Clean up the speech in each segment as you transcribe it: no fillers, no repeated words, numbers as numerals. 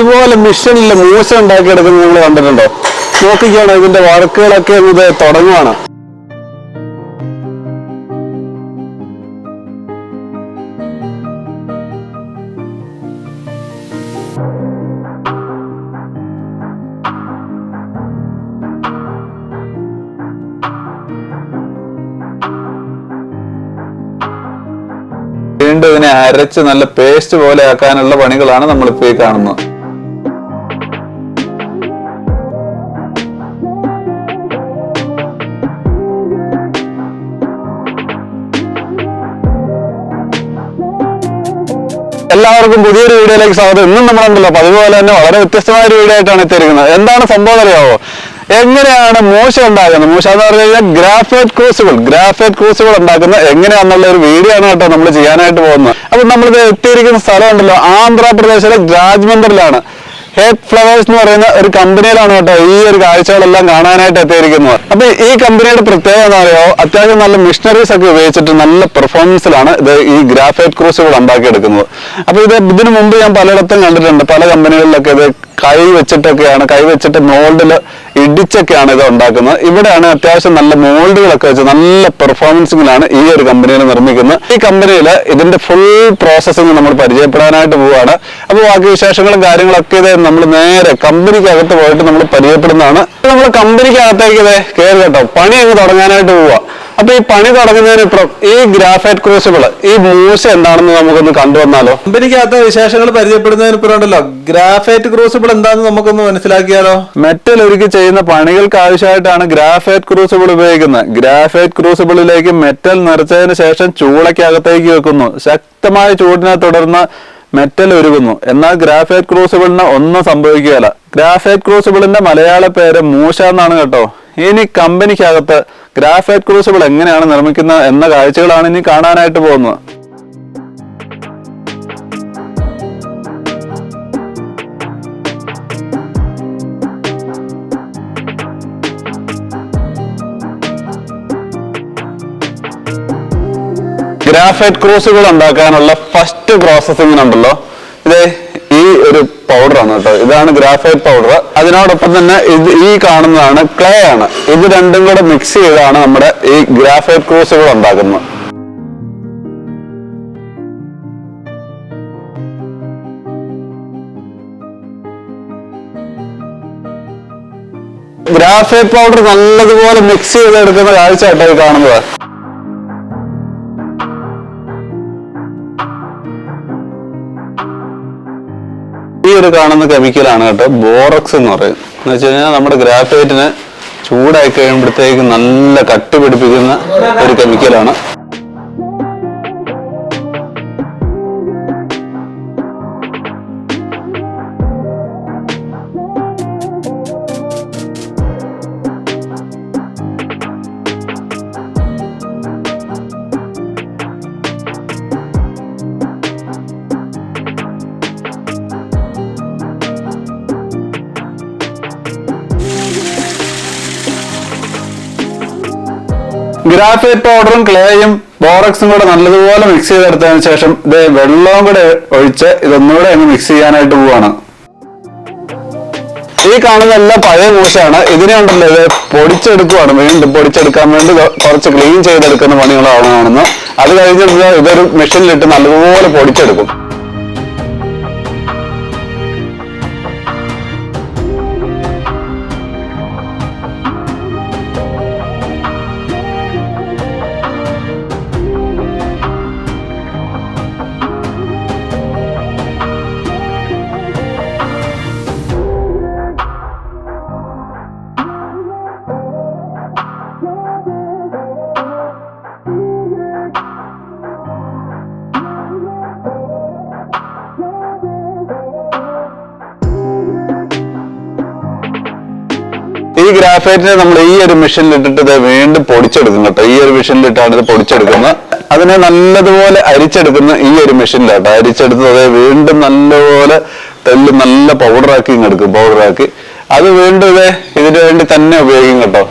ഇതുപോലെ മിഷനിൽ മൂസ ഉണ്ടാക്കിയെടുക്കുന്നത് നിങ്ങൾ കണ്ടിട്ടുണ്ടോ? നോക്കിക്കാണ് ഇതിന്റെ വർക്കുകളൊക്കെ ഇത് തുടങ്ങുവാണ്. വീണ്ടും ഇതിനെ അരച്ച് നല്ല പേസ്റ്റ് പോലെ ആക്കാനുള്ള പണികളാണ് നമ്മളിപ്പോ ഈ കാണുന്നത്. എല്ലാവർക്കും പുതിയൊരു വീഡിയോയിലേക്ക് സ്വാഗതം. ഇന്നും നമ്മളുണ്ടല്ലോ അതുപോലെ തന്നെ വളരെ വ്യത്യസ്തമായ ഒരു വീഡിയോ ആയിട്ടാണ് എത്തിയിരിക്കുന്നത്. എന്താണ് സംഭവം അറിയാവോ? എങ്ങനെയാണ് മൂശ ഉണ്ടാക്കുന്നത്? മൂശ എന്ന് പറഞ്ഞു കഴിഞ്ഞാൽ ഗ്രാഫൈറ്റ് ക്രൂസുകൾ ഉണ്ടാക്കുന്നത് എങ്ങനെയാണെന്നുള്ള ഒരു വീഡിയോ ആണ് കേട്ടോ നമ്മൾ ചെയ്യാനായിട്ട് പോകുന്നത്. അപ്പൊ നമ്മളിത് എത്തിയിരിക്കുന്ന സ്ഥലം ഉണ്ടല്ലോ ആന്ധ്രാപ്രദേശിലെ രാജ്മന്ദിറിലാണ്. ഹേറ്റ് ഫ്ലവേഴ്സ് എന്ന് പറയുന്ന ഒരു കമ്പനിയിലാണ് കേട്ടോ ഈ ഒരു കാഴ്ചകളെല്ലാം കാണാനായിട്ട് എത്തിയിരിക്കുന്നത്. അപ്പൊ ഈ കമ്പനിയുടെ പ്രത്യേകത എന്താ പറയുക, അത്യാവശ്യം നല്ല മിഷനറീസ് ഒക്കെ ഉപയോഗിച്ചിട്ട് നല്ല പെർഫോമൻസിലാണ് ഇത് ഈ ഗ്രാഫൈറ്റ് ക്രൂസുകൾ ഉണ്ടാക്കിയെടുക്കുന്നത്. അപ്പൊ ഇതിനു മുമ്പ് ഞാൻ പലയിടത്തും കണ്ടിട്ടുണ്ട്. പല കമ്പനികളിലൊക്കെ ഇത് കൈ വെച്ചിട്ട് മോൾഡിൽ ഇടിച്ചൊക്കെയാണ് ഇത് ഉണ്ടാക്കുന്നത്. ഇവിടെയാണ് അത്യാവശ്യം നല്ല മോൾഡുകളൊക്കെ വെച്ച് നല്ല പെർഫോമൻസിങ്ങിലാണ് ഈ ഒരു കമ്പനിയിൽ നിർമ്മിക്കുന്നത്. ഈ കമ്പനിയിൽ ഇതിന്റെ ഫുൾ പ്രോസസ്സിങ് നമ്മൾ പരിചയപ്പെടാനായിട്ട് പോവുകയാണ്. അപ്പോൾ ബാക്കി വിശേഷങ്ങളും കാര്യങ്ങളൊക്കെ ഇത് നമ്മൾ നേരെ കമ്പനിക്കകത്ത് പോയിട്ട് നമ്മൾ പരിചയപ്പെടുന്നതാണ്. നമ്മൾ കമ്പനിക്കകത്തേക്ക് ഇത് കയറി കേട്ടോ പണി അങ്ങ് തുടങ്ങാനായിട്ട് പോവുക. അപ്പൊ ഈ പണി തുടങ്ങുന്നതിനിപ്പുറം ഈ ഗ്രാഫൈറ്റ് ക്രൂസുകൾ ഈ മൂസ എന്താണെന്ന് നമുക്കൊന്ന് കണ്ടുവന്നാലോ? കമ്പനിക്കകത്ത് വിശേഷങ്ങൾ പരിചയപ്പെടുന്നതിനിപ്പുറം ഉണ്ടല്ലോ ഗ്രാഫൈറ്റ് ക്രൂസുകൾ എന്താണെന്ന് നമുക്കൊന്ന് മനസ്സിലാക്കിയാലോ? മെറ്റൽ ഒരുക്കി ചെയ്യുന്ന പണികൾക്ക് ആവശ്യമായിട്ടാണ് ഗ്രാഫൈറ്റ് ക്രൂസുകൾ ഉപയോഗിക്കുന്നത്. ഗ്രാഫൈറ്റ് ക്രൂസുകളിലേക്ക് മെറ്റൽ നിറച്ചതിന് ശേഷം ചൂളയ്ക്കകത്തേക്ക് വെക്കുന്നു. ശക്തമായ ചൂടിനെ തുടർന്ന് മെറ്റൽ ഉരുകുന്നു. എന്നാൽ ഗ്രാഫൈറ്റ് ക്രൂസിബിളിന് ഒന്നും സംഭവിക്കുകയില്ല. ഗ്രാഫൈറ്റ് ക്രൂസിബിളിന്റെ മലയാള പേര് മൂശ എന്നാണ് കേട്ടോ. ഇനി കമ്പനിക്കകത്ത് ഗ്രാഫൈറ്റ് ക്രൂസിബിൾ എങ്ങനെയാണ് നിർമ്മിക്കുന്നത് എന്ന കാഴ്ചകളാണ് ഇനി കാണാനായിട്ട് പോകുന്നത്. ഗ്രാഫൈറ്റ് ക്രൂസുകൾ ഉണ്ടാക്കാനുള്ള ഫസ്റ്റ് പ്രോസസ്സിങ്ങിനുണ്ടല്ലോ ഇത് ഈ ഒരു പൗഡറാണ് കേട്ടോ. ഇതാണ് ഗ്രാഫൈറ്റ് പൗഡർ. അതിനോടൊപ്പം തന്നെ ഈ കാണുന്നതാണ് ക്ലേ ആണ്. ഇത് രണ്ടും കൂടെ മിക്സ് ചെയ്താണ് നമ്മുടെ ഈ ഗ്രാഫൈറ്റ് ക്രൂസുകൾ ഉണ്ടാക്കുന്നത്. ഗ്രാഫൈറ്റ് പൗഡർ നല്ലതുപോലെ മിക്സ് ചെയ്തെടുക്കുന്ന കാഴ്ച കേട്ടോ ഈ കാണുന്നത്. ഈ ഒരു കാണുന്ന കെമിക്കലാണ് കേട്ടോ ബോറക്സ് എന്ന് പറയുന്നത്. എന്ന് വെച്ച് കഴിഞ്ഞാൽ നമ്മുടെ ഗ്രാഫൈറ്റിന് ചൂടായി കഴിയുമ്പോഴത്തേക്ക് നല്ല കട്ടി പിടിപ്പിക്കുന്ന ഒരു കെമിക്കലാണ്. ഗ്രാഫൈറ്റ് പൗഡറും ക്ലേയും ബോറക്സും കൂടെ നല്ലതുപോലെ മിക്സ് ചെയ്തെടുത്തതിന് ശേഷം ഇത് വെള്ളവും കൂടെ ഒഴിച്ച് ഇതൊന്നുകൂടെ അങ്ങ് മിക്സ് ചെയ്യാനായിട്ട് പോവാണ്. ഈ കാണുന്ന എല്ലാം പഴയ മൂശയാണ്. ഇതിനെ ഉണ്ടല്ലോ ഇത് പൊടിച്ചെടുക്കുവാണ്. വീണ്ടും പൊടിച്ചെടുക്കാൻ വേണ്ടി കുറച്ച് ക്ലീൻ ചെയ്തെടുക്കുന്ന പണികളാണ് കാണുന്നത്. അത് കഴിഞ്ഞിട്ട് ഇതൊരു മെഷീനിലിട്ട് നല്ലതുപോലെ പൊടിച്ചെടുക്കും. ഈ ഗ്രാഫൈറ്റിനെ നമ്മൾ ഈ ഒരു മെഷീനിൽ ഇട്ടിട്ട് ഇത് വീണ്ടും പൊടിച്ചെടുക്കും കേട്ടോ. ഈ ഒരു മെഷീനിലിട്ടാണ് ഇത് പൊടിച്ചെടുക്കുന്നത്. അതിനെ നല്ലതുപോലെ അരിച്ചെടുക്കുന്ന ഈ ഒരു മെഷീനിലാട്ടോ. അരിച്ചെടുത്തത് വീണ്ടും നല്ലപോലെ നല്ല പൗഡറാക്കി എടുക്കും. പൗഡറാക്കി അത് വീണ്ടും ഇതിനു വേണ്ടി തന്നെ ഉപയോഗിക്കും കേട്ടോ.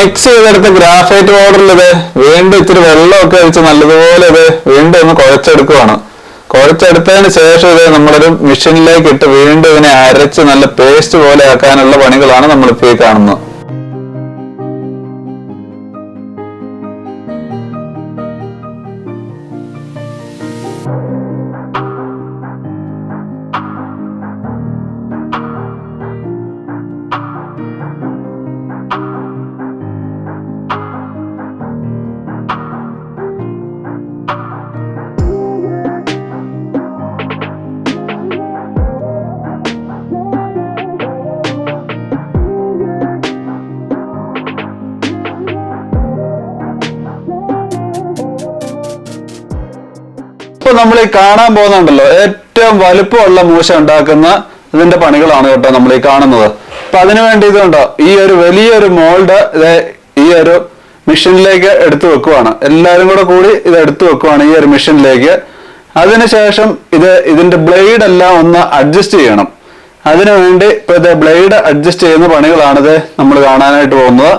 മിക്സ് ചെയ്തെടുത്ത ഗ്രാഫൈറ്റ് പൗഡറിൽ ഇത് വീണ്ടും ഇത്തിരി വെള്ളമൊക്കെ ഒഴിച്ച് നല്ലതുപോലെ ഇത് വീണ്ടും ഒന്ന് കുഴച്ചെടുക്കുവാണ്. കുഴച്ചെടുത്തതിന് ശേഷം ഇത് നമ്മളൊരു മെഷീനിലേക്ക് ഇട്ട് വീണ്ടും ഇതിനെ അരച്ച് നല്ല പേസ്റ്റ് പോലെ ആക്കാനുള്ള പണികളാണ് നമ്മളിപ്പോൾ ഈ കാണുന്നത്. ഇപ്പൊ നമ്മൾ ഈ കാണാൻ പോകുന്നുണ്ടല്ലോ, ഏറ്റവും വലുപ്പമുള്ള മൂശ ഉണ്ടാക്കുന്ന ഇതിന്റെ പണികളാണ് കേട്ടോ നമ്മൾ ഈ കാണുന്നത്. അപ്പൊ അതിനു വേണ്ടി ഇതുണ്ടോ, ഈ ഒരു വലിയൊരു മോൾഡ് ഈ ഒരു മെഷീനിലേക്ക് എടുത്തു വെക്കുവാണ്. എല്ലാവരും കൂടി ഇത് എടുത്തു വെക്കുവാണ് ഈ ഒരു മെഷീനിലേക്ക്. അതിനുശേഷം ഇതിന്റെ ബ്ലേഡ് എല്ലാം ഒന്ന് അഡ്ജസ്റ്റ് ചെയ്യണം. അതിനുവേണ്ടി ഇപ്പൊ ഇത് ബ്ലേഡ് അഡ്ജസ്റ്റ് ചെയ്യുന്ന പണികളാണിത് നമ്മൾ കാണാനായിട്ട് പോകുന്നത്.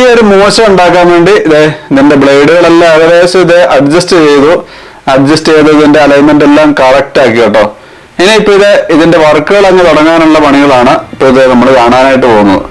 ഈ ഒരു മൂശ ഉണ്ടാക്കാൻ വേണ്ടി ഇതിന്റെ ബ്ലേഡുകളെല്ലാം ഏകദേശം അഡ്ജസ്റ്റ് ചെയ്ത് ഇതിന്റെ അലൈൻമെന്റ് എല്ലാം കറക്റ്റ് ആക്കി കേട്ടോ. ഇനിയിപ്പോ ഇതിന്റെ വർക്കുകൾ അങ്ങ് തുടങ്ങാനുള്ള പണികളാണ് ഇപ്പൊ നമ്മൾ കാണാനായിട്ട് പോകുന്നത്.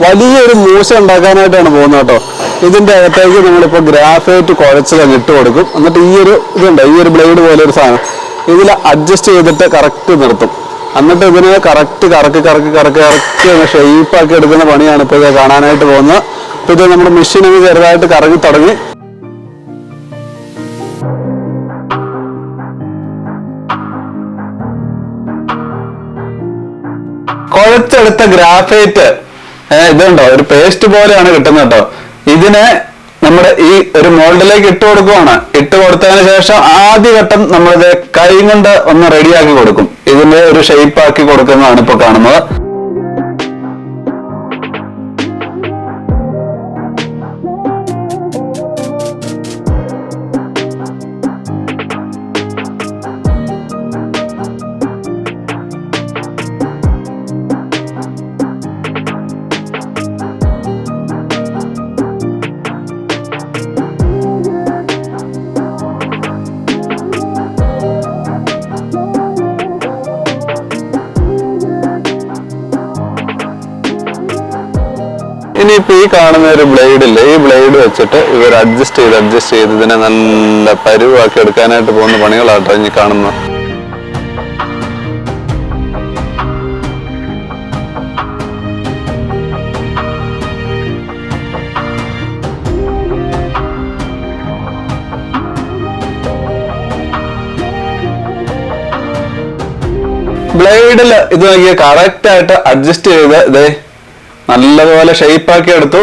വലിയൊരു മൂശ ഉണ്ടാക്കാനായിട്ടാണ് പോകുന്നത് കേട്ടോ. ഇതിന്റെ അകത്തേക്ക് നമ്മളിപ്പോ ഗ്രാഫൈറ്റ് കുഴച്ച് ഇട്ട് കൊടുക്കും. എന്നിട്ട് ഈ ഒരു ബ്ലേഡ് പോലെ ഒരു സാധനം ഇതിൽ അഡ്ജസ്റ്റ് ചെയ്തിട്ട് കറക്റ്റ് നിർത്തും. എന്നിട്ട് ഇതിനെ കറക്കി ഷേപ്പാക്കി എടുക്കുന്ന പണിയാണ് ഇപ്പൊ ഇത് കാണാനായിട്ട് പോകുന്നത്. ഇപ്പൊ ഇത് നമ്മുടെ മെഷീൻ ചെറുതായിട്ട് കറങ്ങി തുടങ്ങി. കുഴച്ചെടുത്ത ഗ്രാഫൈറ്റ് ഇതുണ്ടോ, ഒരു പേസ്റ്റ് പോലെയാണ് കിട്ടുന്നത് കേട്ടോ. ഇതിനെ നമ്മുടെ ഈ ഒരു മോൾഡിലേക്ക് ഇട്ട് കൊടുക്കുവാണ്. ഇട്ട് കൊടുത്തതിന് ശേഷം ആദ്യഘട്ടം നമ്മളിത് കൈ കൊണ്ട് ഒന്ന് റെഡിയാക്കി കൊടുക്കും. ഇതിന്റെ ഒരു ഷേപ്പ് ആക്കി കൊടുക്കുന്നതാണ് ഇപ്പൊ കാണുന്നത്. ഇനിയിപ്പോ ഈ കാണുന്ന ഒരു ബ്ലേഡില്ലേ, ഈ ബ്ലേഡ് വെച്ചിട്ട് ഇവർ അഡ്ജസ്റ്റ് ചെയ്ത് ഇതിനെ നല്ല പരുവാക്കി എടുക്കാനായിട്ട് പോകുന്ന പണികളാട്ടോ ഇനി കാണുന്നത്. ബ്ലേഡിൽ ഇത് നോക്കിയ കറക്റ്റ് ആയിട്ട് അഡ്ജസ്റ്റ് ചെയ്ത് നല്ലതുപോലെ ഷേപ്പാക്കി എടുത്തു.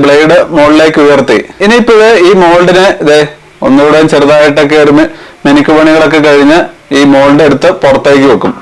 ബ്ലേഡ് മുകളിലേക്ക് ഉയർത്തി. ഇനിയിപ്പോ ഈ മോൾഡിന് ഒന്നുകൂടെ ചെറുതായിട്ടൊക്കെ ഒരു മിനുക്ക് പണികളൊക്കെ കഴിഞ്ഞ് ഈ മോൾഡ് എടുത്ത് പുറത്തേക്ക് വെക്കും.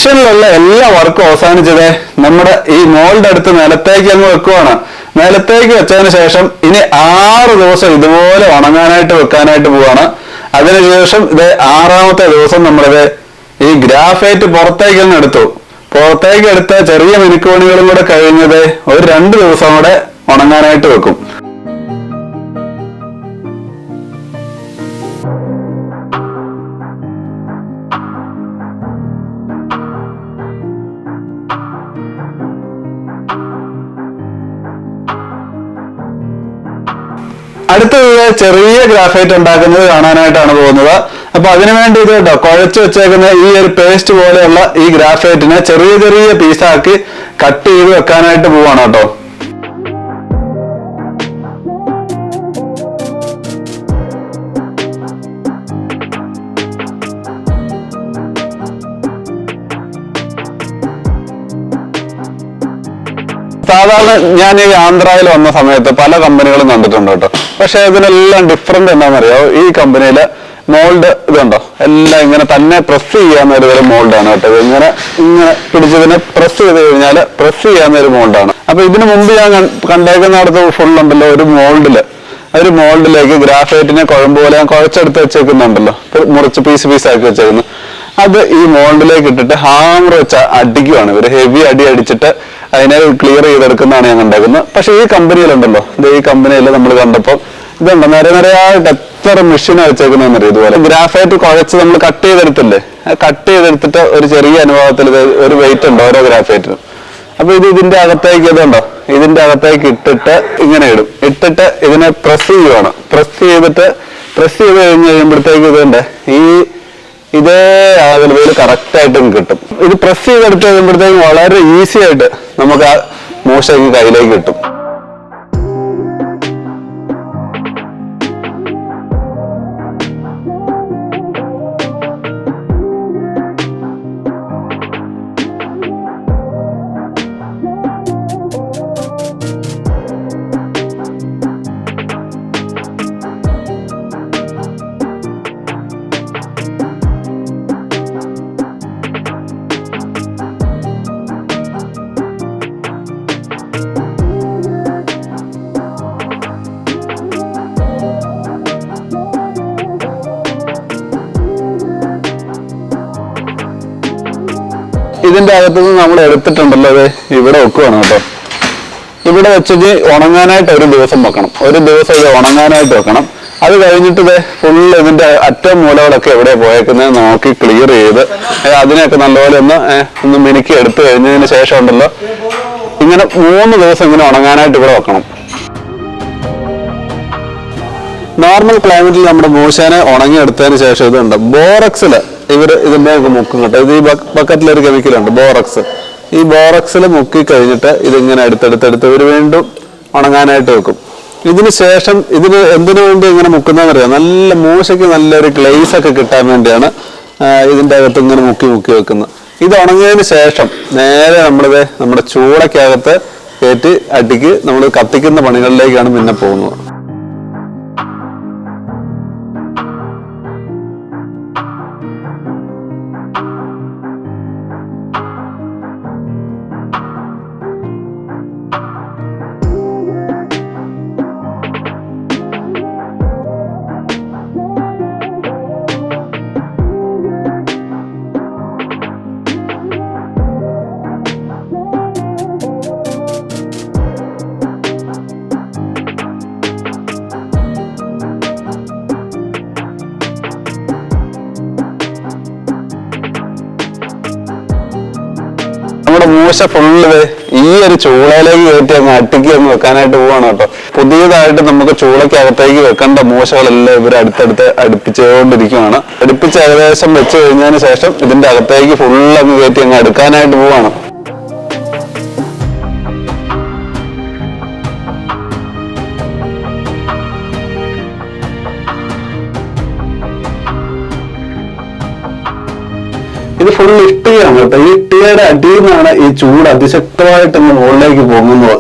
മിഷനിലുള്ള എല്ലാ വർക്കും അവസാനിച്ചത് നമ്മുടെ ഈ മോൾഡ് എടുത്ത് നിലത്തേക്ക് അങ്ങ് വെക്കുവാണ്. നിലത്തേക്ക് വെച്ചതിന് ശേഷം ഇനി 6 ദിവസം ഇതുപോലെ ഉണങ്ങാനായിട്ട് വെക്കാനായിട്ട് പോവാണ്. അതിനുശേഷം 6ാമത്തെ ദിവസം നമ്മളിത് ഈ ഗ്രാഫൈറ്റ് പുറത്തേക്ക് അങ്ങ് എടുത്തു. പുറത്തേക്ക് എടുത്ത ചെറിയ മിനുക്കുപണികളും കൂടെ കഴിഞ്ഞത് ഒരു 2 ദിവസം കൂടെ ഉണങ്ങാനായിട്ട് വെക്കും. അടുത്ത ചെറിയ ഗ്രാഫൈറ്റ് ഉണ്ടാക്കുന്നത് കാണാനായിട്ടാണ് പോകുന്നത്. അപ്പൊ അതിനുവേണ്ടി ഇത് കേട്ടോ കുഴച്ച് വെച്ചേക്കുന്ന ഈ ഒരു പേസ്റ്റ് പോലെയുള്ള ഈ ഗ്രാഫൈറ്റിനെ ചെറിയ ചെറിയ പീസാക്കി കട്ട് ചെയ്ത് വെക്കാനായിട്ട് പോവാണ് കേട്ടോ. സാധാരണ ഞാൻ ഈ ആന്ധ്രയിൽ വന്ന സമയത്ത് പല കമ്പനികളും കണ്ടിട്ടുണ്ട് കേട്ടോ. പക്ഷെ ഇതിനെല്ലാം ഡിഫറൻറ്റ് എന്താണെന്നറിയാമോ? ഈ കമ്പനിയില് മോൾഡ് ഇതുണ്ടോ എല്ലാം ഇങ്ങനെ തന്നെ പ്രസ് ചെയ്യാവുന്ന ഒരു തരം മോൾഡാണ് കേട്ടോ. ഇങ്ങനെ ഇങ്ങനെ പിടിച്ചതിനെ പ്രസ് ചെയ്ത് കഴിഞ്ഞാൽ പ്രസ് ചെയ്യാവുന്ന ഒരു മോൾഡാണ്. അപ്പൊ ഇതിനു മുമ്പ് ഞാൻ കണ്ടേക്കുന്നിടത്ത് ഫുൾ ഉണ്ടല്ലോ ഒരു മോൾഡിലേക്ക് ഗ്രാഫൈറ്റിനെ കുഴമ്പ് പോലെ ഞാൻ കുഴച്ചെടുത്ത് വെച്ചേക്കുന്നുണ്ടല്ലോ, മുറിച്ച് പീസ് ആക്കി വെച്ചേക്കുന്നു. അത് ഈ മോൾഡിലേക്ക് ഇട്ടിട്ട് ഹാമർ വെച്ച് അടിക്കുവാണ്. ഒരു ഹെവി അടി അടിച്ചിട്ട് അതിനെ ക്ലിയർ ചെയ്തെടുക്കുന്നതാണ് ഞാൻ കണ്ടേക്കുന്നത്. പക്ഷെ ഈ കമ്പനിയിലുണ്ടല്ലോ, ഈ കമ്പനിയിൽ നമ്മൾ കണ്ടപ്പോൾ ഇതുണ്ടോ നിരയായിട്ട് എത്ര മെഷീനാണ് വെച്ചേക്കുന്നതെന്നറിയാം. ഇതുപോലെ ഗ്രാഫൈറ്റ് കുഴച്ച് നമ്മൾ കട്ട് ചെയ്തെടുത്തില്ലേ, കട്ട് ചെയ്തെടുത്തിട്ട് ഒരു ചെറിയ അനുഭവത്തിൽ ഒരു വെയിറ്റ് ഉണ്ട് ഓരോ ഗ്രാഫൈറ്റിനും. അപ്പൊ ഇതിന്റെ അകത്തേക്ക് ഇതുണ്ടോ, ഇതിന്റെ അകത്തേക്ക് ഇട്ടിട്ട് ഇങ്ങനെ ഇട്ടിട്ട് ഇതിനെ പ്രസ് ചെയ്യുവാണ്. പ്രസ് ചെയ്ത് കഴിഞ്ഞ് കഴിയുമ്പോഴത്തേക്ക് ഇതുണ്ട് ഇതേ അളവിൽ കറക്റ്റ് ആയിട്ടും കിട്ടും. ഇത് പ്രസ് ചെയ്തെടുത്ത് കഴിയുമ്പോഴത്തേക്കും വളരെ ഈസി ആയിട്ട് നമുക്ക് ആ മൂശയ്ക്ക് കയ്യിലേക്ക് കിട്ടും. ഇതിന്റെ അകത്തുനിന്ന് നമ്മൾ എടുത്തിട്ടുണ്ടല്ലോ, അത് ഇവിടെ വെക്കുവാണ് കേട്ടോ. ഇവിടെ വെച്ചിട്ട് ഉണങ്ങാനായിട്ട് ഒരു ദിവസം വെക്കണം. ഒരു ദിവസം ഇത് ഉണങ്ങാനായിട്ട് വെക്കണം. അത് കഴിഞ്ഞിട്ട് ഇത് ഫുള്ള് ഇതിന്റെ അറ്റം മൂലകളൊക്കെ എവിടെ പോയേക്കുന്നത് നോക്കി ക്ലിയർ ചെയ്ത് അതിനെയൊക്കെ നല്ലപോലെ ഒന്ന് മിനുക്കി എടുത്തു കഴിഞ്ഞതിന് ശേഷം ഉണ്ടല്ലോ ഇങ്ങനെ 3 ദിവസം ഇങ്ങനെ ഉണങ്ങാനായിട്ട് ഇവിടെ വെക്കണം. നോർമൽ ക്ലൈമറ്റിൽ നമ്മുടെ മൂശേനെ ഉണങ്ങിയെടുത്തതിന് ശേഷം ഇതുണ്ട് ബോറക്സില് ഇതിന്റെ മുക്കും കേട്ടോ. ഇത് ഈ ബക്കറ്റിലൊരു കെമിക്കലുണ്ട് ബോറക്സ്. ഈ ബോറക്സിൽ മുക്കി കഴിഞ്ഞിട്ട് ഇതിങ്ങനെ എടുത്തെടുത്ത് ഇവർ വീണ്ടും ഉണങ്ങാനായിട്ട് വെക്കും. ഇതിന് ശേഷം എന്തിനു വേണ്ടി ഇങ്ങനെ മുക്കുന്നതെന്ന് അറിയാം, നല്ല മൂശയ്ക്ക് നല്ലൊരു ഗ്ലേസ് ഒക്കെ കിട്ടാൻ വേണ്ടിയാണ് ഇതിന്റെ അകത്ത് ഇങ്ങനെ മുക്കി വെക്കുന്നത്. ഇത് ഉണങ്ങിയതിന് ശേഷം നേരെ നമ്മുടെ ചൂളക്കകത്ത് കയറ്റി അടിക്ക് നമ്മൾ കത്തിക്കുന്ന പണികളിലേക്കാണ് പിന്നെ പോകുന്നത്. നമ്മുടെ മൂശ ഫുള്ള് ഈ ഒരു ചൂളയിലേക്ക് കയറ്റി അങ്ങ് അട്ടിക്ക് അങ്ങ് വെക്കാനായിട്ട് പോവാണ് കേട്ടോ. പുതിയതായിട്ട് നമുക്ക് ചൂളക്കകത്തേക്ക് വെക്കേണ്ട മൂശകളെല്ലാം ഇവർ അടുപ്പിച്ചുകൊണ്ടിരിക്കുകയാണ്. അടുപ്പിച്ച് ഏകദേശം വെച്ച് കഴിഞ്ഞതിന് ശേഷം ഇതിന്റെ അകത്തേക്ക് ഫുള്ള് അങ്ങ് കയറ്റി അങ്ങ് അടുക്കാനായിട്ട് പോവാണ്. ഇത് ഫുൾ ഇഷ്ടികയാണ് കേട്ടോ. ഈ ഇഷ്ടികയുടെ അടിയിൽ നിന്നാണ് ഈ ചൂട് അതിശക്തമായിട്ട് മുകളിലേക്ക് പോകുന്നത്.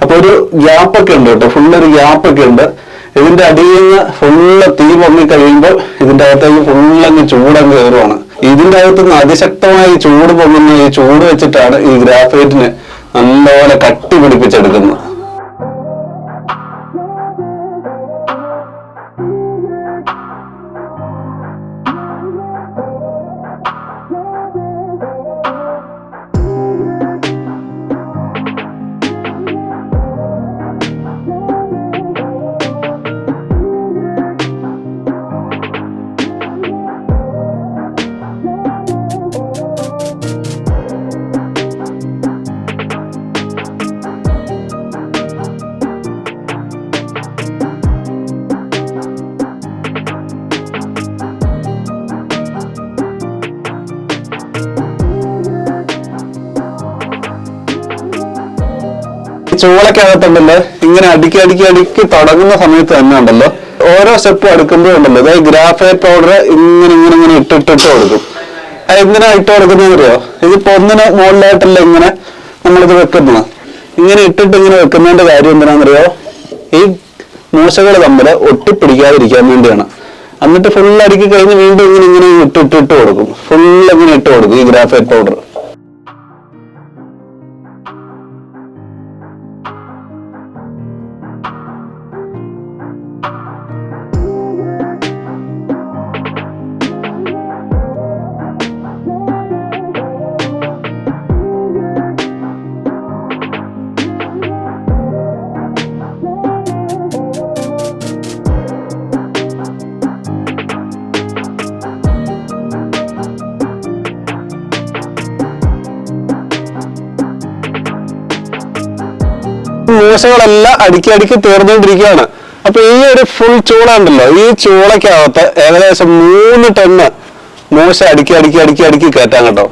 അപ്പൊ ഒരു ഗ്യാപ്പൊക്കെ ഉണ്ട് കേട്ടോ, ഫുള്ളൊരു ഗ്യാപ്പൊക്കെ ഉണ്ട്. ഇതിന്റെ അടിയിൽ നിന്ന് ഫുള്ള് തീ പൊങ്ങി കഴിയുമ്പോൾ ഇതിന്റെ അകത്തേക്ക് ഫുള്ളങ്ങ് ചൂടങ്ങ് കയറുവാണ്. ഇതിന്റെ അകത്തുനിന്ന് അതിശക്തമായി ചൂട് പൊങ്ങുന്ന ഈ ചൂട് വെച്ചിട്ടാണ് ഈ ഗ്രാഫൈറ്റിന് നല്ലപോലെ കട്ടി പിടിപ്പിച്ചെടുക്കുന്നത്. ചൂളക്കകത്തുണ്ടല്ലോ ഇങ്ങനെ അടുക്കി അടുക്കി അടുക്കി തുടങ്ങുന്ന സമയത്ത് തന്നെ ഉണ്ടല്ലോ ഓരോ സ്റ്റെപ്പും അടുക്കുമ്പോഴും ഉണ്ടല്ലോ അതായത് ഗ്രാഫൈറ്റ് പൗഡർ ഇങ്ങനെ ഇങ്ങനെ ഇങ്ങനെ ഇട്ടിട്ട് കൊടുക്കും. അത് എന്തിനാ ഇട്ട് കൊടുക്കുന്നതെന്ന് അറിയോ? ഇതിപ്പോ ഒന്നിന് മുകളിലായിട്ടല്ല ഇങ്ങനെ നമ്മളിത് വെക്കുന്നത്. ഇങ്ങനെ ഇട്ടിട്ട് ഇങ്ങനെ വെക്കുന്നതിന്റെ കാര്യം എന്തിനാണെന്നറിയോ? ഈ മൂശകൾ തമ്മിൽ ഒട്ടിപ്പിടിക്കാതിരിക്കാൻ വേണ്ടിയാണ്. എന്നിട്ട് ഫുൾ അടുക്കി കഴിഞ്ഞ് വീണ്ടും ഇങ്ങനെ ഇങ്ങനെ ഇട്ട് കൊടുക്കും. ഫുൾ ഇങ്ങനെ ഇട്ട് കൊടുക്കും ഈ ഗ്രാഫൈറ്റ് പൗഡർ. മൂശകളെല്ലാം അടുക്കി അടുക്കി തീർന്നുകൊണ്ടിരിക്കുകയാണ്. അപ്പൊ ഈ ഒരു ഫുൾ ചൂള ഉണ്ടല്ലോ, ഈ ചൂളക്കകത്ത് ഏകദേശം 3 ടണ്ണ് മൂശ അടുക്കി അടുക്കി അടുക്കി അടുക്കി കയറ്റാൻ കേട്ടോ.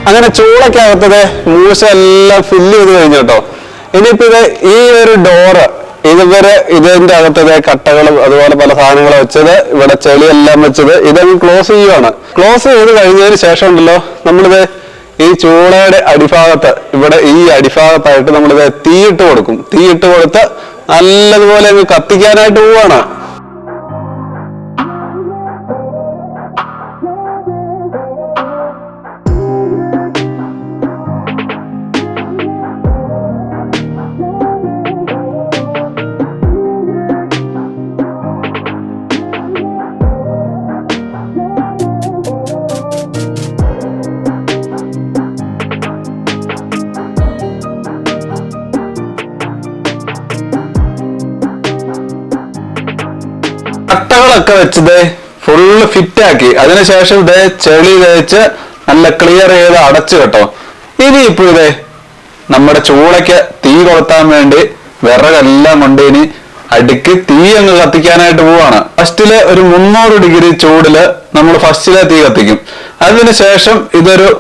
അങ്ങനെ ചൂളക്കകത്തത് മൂശ എല്ലാം ഫില്ല് ചെയ്ത് കഴിഞ്ഞു കേട്ടോ. ഇനിയിപ്പോ ഈ ഒരു ഡോറ് ഇതിന്റെ അകത്തത് കട്ടകളും അതുപോലെ പല സാധനങ്ങളും വെച്ചത്, ഇവിടെ ചെളിയെല്ലാം വെച്ചത് ഇതങ്ങ് ക്ലോസ് ചെയ്യുവാണ്. ക്ലോസ് ചെയ്ത് കഴിഞ്ഞതിന് ശേഷം ഉണ്ടല്ലോ നമ്മളിത് ഈ ചൂളയുടെ അടിഭാഗത്ത് ഇവിടെ ഈ അടിഭാഗത്തായിട്ട് നമ്മളിത് തീയിട്ട് കൊടുക്കും. തീയിട്ട് കൊടുത്ത് നല്ലതുപോലെ അങ്ങ് കത്തിക്കാനായിട്ട് പോവാണ്. കട്ടകളൊക്കെ വെച്ചത് ഫുള്ള് ഫിറ്റ് ആക്കി അതിനുശേഷം ഇതേ ചെളി തേച്ച് നല്ല ക്ലിയർ ചെയ്ത് അടച്ചു കേട്ടോ. ഇനിയിപ്പോ നമ്മുടെ ചൂളയ്ക്ക് തീ കൊളുത്താൻ വേണ്ടി വിറകെല്ലാം കൊണ്ട് ഇനി അടുക്കി തീ അങ്ങ് കത്തിക്കാനായിട്ട് പോവാണ്. ഫസ്റ്റില് ഒരു 300 ഡിഗ്രി ചൂടില് നമ്മൾ ഫസ്റ്റിലെ തീ കത്തിക്കും. അതിനുശേഷം ഇതൊരു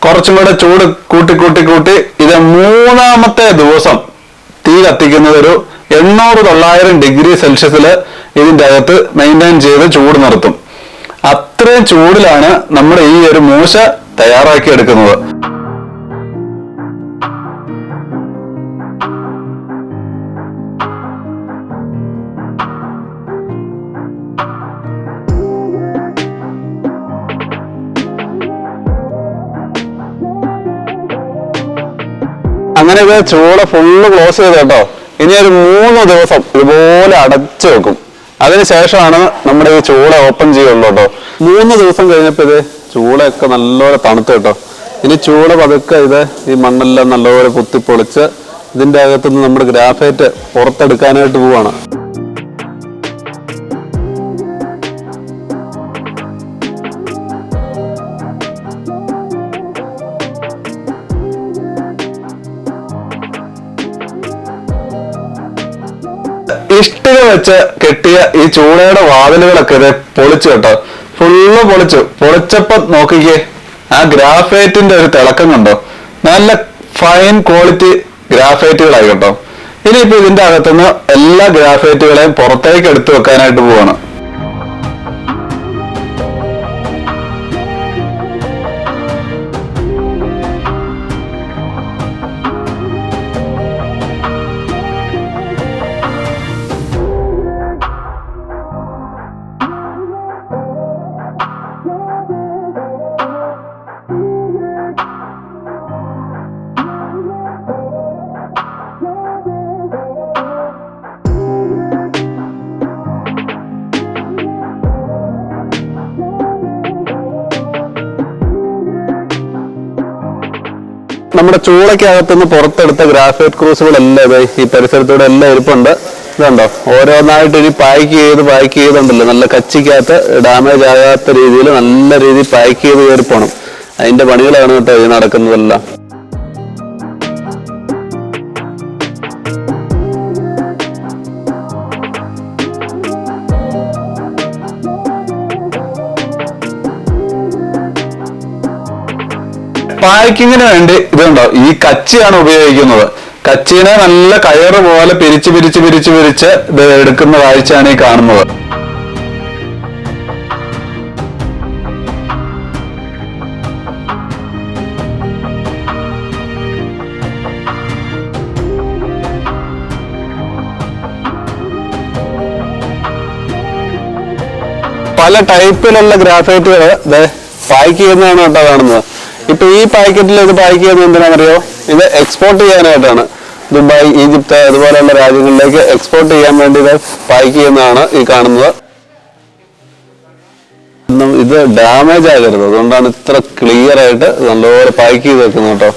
കുറച്ചും കൂടെ ചൂട് കൂട്ടി കൂട്ടി കൂട്ടി ഇത് 3ാമത്തെ ദിവസം തീ കത്തിക്കുന്നത് ഒരു 800-900 ഡിഗ്രി സെൽഷ്യസിൽ ഇതിന്റെ അകത്ത് മെയിൻറ്റെയിൻ ചെയ്ത് ചൂട് നിർത്തും. അത്രയും ചൂടിലാണ് നമ്മൾ ഈ ഒരു മൂശ തയ്യാറാക്കി എടുക്കുന്നത്. അങ്ങനെ ഇത് ചൂള ഫുള്ള് ക്ലോസ് ചെയ്ത് കേട്ടോ. ഇനി ഒരു 3 ദിവസം ഇതുപോലെ അടച്ചു വെക്കും. അതിനുശേഷമാണ് നമ്മുടെ ഈ ചൂള ഓപ്പൺ ചെയ്യുള്ളൂ കേട്ടോ. 3 ദിവസം കഴിഞ്ഞപ്പോൾ ചൂളയൊക്കെ നല്ലപോലെ തണുത്ത് കേട്ടോ. ഇനി ചൂള പതുക്കെ ഈ മണ്ണെല്ലാം നല്ലപോലെ കുത്തിപ്പൊളിച്ച് ഇതിന്റെ അകത്തുനിന്ന് നമ്മുടെ ഗ്രാഫൈറ്റ് പുറത്തെടുക്കാനായിട്ട് പോവാണ്. ഇഷ്ടിക വെച്ച് കെട്ടിയ ഈ ചൂളയുടെ വാതിലുകളൊക്കെ പൊളിച്ചു കേട്ടോ. ഫുള്ള് പൊളിച്ചപ്പം നോക്കിക്കേ, ആ ഗ്രാഫൈറ്റിന്റെ ഒരു തിളക്കം കണ്ടോ. നല്ല ഫൈൻ ക്വാളിറ്റി ഗ്രാഫൈറ്റുകളായി കേട്ടോ. ഇനിയിപ്പോ ഇതിന്റെ അകത്തുനിന്ന് എല്ലാ ഗ്രാഫൈറ്റുകളെയും പുറത്തേക്ക് എടുത്തു വെക്കാനായിട്ട് പോവാണ്. നമ്മുടെ ചൂളയ്ക്കകത്തുനിന്ന് പുറത്തെടുത്ത ഗ്രാഫൈറ്റ് ക്രൂസുകളെല്ലാം ഈ പരിസരത്തൂടെ എല്ലാം ഇരിപ്പുണ്ട്. ഇതുണ്ടോ, ഓരോന്നായിട്ട് ഇനി പാക്ക് ചെയ്തുണ്ടല്ലോ നല്ല കച്ചിക്കകത്ത് ഡാമേജ് ആകാത്ത രീതിയിൽ നല്ല രീതിയിൽ പാക്ക് ചെയ്ത് കയറി പോകണം. അതിന്റെ പണികളാണ് കേട്ടോ ഈ നടക്കുന്നതെല്ലാം. പാക്കിങ്ങിന് വേണ്ടി ഇതുണ്ടോ, ഈ കച്ചിയാണ് ഉപയോഗിക്കുന്നത്. കച്ചീനെ നല്ല കയറ് പോലെ പിരിച്ച് പിരിച്ച് പിരിച്ച് പിരിച്ച് ഇത് എടുക്കുന്ന കാഴ്ചയാണ് ഈ കാണുന്നത്. പല ടൈപ്പിലുള്ള ഗ്രാഫൈറ്റുകൾ പാക്ക് ചെയ്യുന്നതാണ് കേട്ടോ കാണുന്നത്. ഇപ്പൊ ഈ പാക്കറ്റിൽ ഇത് പാക്ക് ചെയ്യുന്നത് എന്തിനാണെന്നറിയോ? ഇത് എക്സ്പോർട്ട് ചെയ്യാനായിട്ടാണ്. ദുബായ്, ഈജിപ്ത് അതുപോലെയുള്ള രാജ്യങ്ങളിലേക്ക് എക്സ്പോർട്ട് ചെയ്യാൻ വേണ്ടി ഇത് പാക്ക് ചെയ്യുന്നതാണ് ഈ കാണുന്നത്. ഇത് ഡാമേജ് ആകരുത്, അതുകൊണ്ടാണ് ഇത്ര ക്ലിയർ ആയിട്ട് നല്ലപോലെ പാക്ക് ചെയ്ത് വെക്കുന്നത് കേട്ടോ.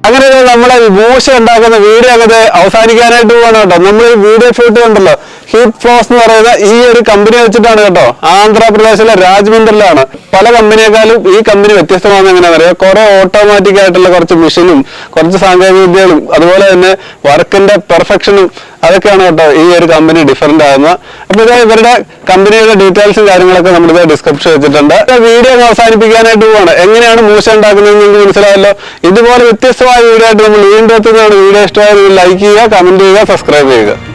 അങ്ങനെ നമ്മളെ മൂശ ഉണ്ടാക്കുന്ന വീഡിയോ അങ്ങനെ അവസാനിക്കാനായിട്ട് പോവാണ് കേട്ടോ. നമ്മൾ വീഡിയോ ഷൂട്ട് കണ്ടല്ലോ, ഹീറ്റ് ഫ്ലോസ് എന്ന് പറയുന്ന ഈ ഒരു കമ്പനി വെച്ചിട്ടാണ് കേട്ടോ. ആന്ധ്രാപ്രദേശിലെ രാജ്മന്ദിറിലാണ്. പല കമ്പനിയെക്കാളും ഈ കമ്പനി വ്യത്യസ്തമാണെന്ന് എങ്ങനെ പറയാം. കുറെ ഓട്ടോമാറ്റിക് ആയിട്ടുള്ള കുറച്ച് മെഷീനും കുറച്ച് സാങ്കേതിക വിദ്യകളും അതുപോലെ തന്നെ വർക്കിന്റെ പെർഫെക്ഷനും അതൊക്കെയാണ് കേട്ടോ ഈ ഒരു കമ്പനി ഡിഫറെന്റ് ആകുന്നത്. അപ്പൊ ഇത് ഇവരുടെ കമ്പനിയുടെ ഡീറ്റെയിൽസും കാര്യങ്ങളൊക്കെ നമ്മളിത് ഡിസ്ക്രിപ്ഷൻ വെച്ചിട്ടുണ്ട്. വീഡിയോ അവസാനിപ്പിക്കാനായിട്ട് പോവാണ്. എങ്ങനെയാണ് മൂശ ഉണ്ടാക്കുന്നത് നിങ്ങൾക്ക് മനസ്സിലായല്ലോ. ഇതുപോലെ വ്യത്യസ്തമായ വീഡിയോ ആയിട്ട് നമ്മൾ വീണ്ടും എത്തുന്നതാണ്. വീഡിയോ ഇഷ്ടമായാൽ ലൈക്ക് ചെയ്യുക, കമന്റ് ചെയ്യുക, സബ്സ്ക്രൈബ് ചെയ്യുക.